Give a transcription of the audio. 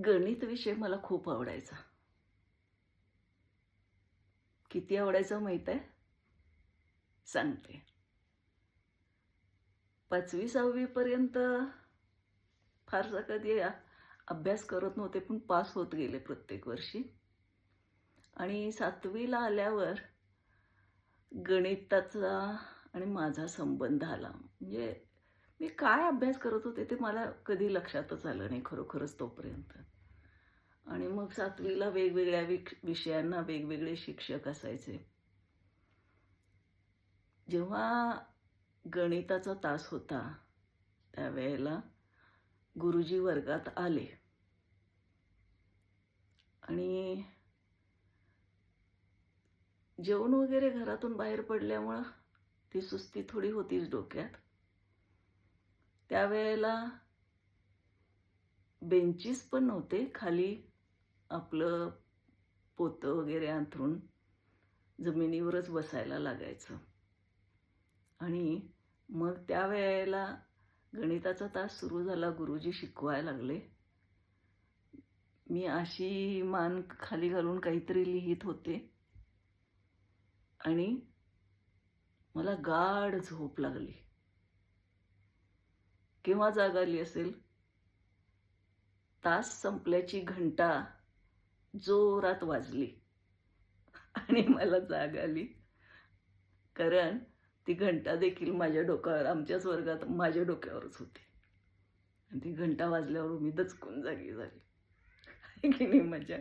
गणित विषय मला खूप आवडायचा. किती आवडायचा माहीत आहे? सांगते. 5वी-6वी पर्यंत फारसा कधी अभ्यास करत नव्हते, पण पास होत गेले प्रत्येक वर्षी. आणि 7वी आल्यावर गणिताचा आणि माझा संबंध आला. म्हणजे मी काय अभ्यास करत होते ते मला कधी लक्षातच आलं नाही खरोखरच तोपर्यंत. आणि मग 7वी वेगवेगळ्या विषयांना वेगवेगळे शिक्षक असायचे. जेव्हा गणिताचा तास होता, त्यावेळेला गुरुजी वर्गात आले आणि जेवण वगैरे घरातून बाहेर पडल्यामुळं ती सुस्ती थोडी होतीच डोक्यात. त्यावेळेला बेंचीस पण नव्हते. खाली आपलं पोतं वगैरे अंथरून जमिनीवरच बसायला लागायचं. आणि मग त्यावेळेला गणिताचा तास सुरू झाला. गुरुजी शिकवायला लागले. मी अशी मान खाली घालून काहीतरी लिहित होते आणि मला गाढ झोप लागली. केव्हा जाग आली असेल? तास संपल्याची घंटा जोरात वाजली आणि मला जाग आली. कारण ती घंटा देखील माझ्या डोक्यावर, आमच्याच वर्गात माझ्या डोक्यावरच होती. आणि ती घंटा वाजल्यावर मी दचकून जागी झाली. आहे की नाही मजा?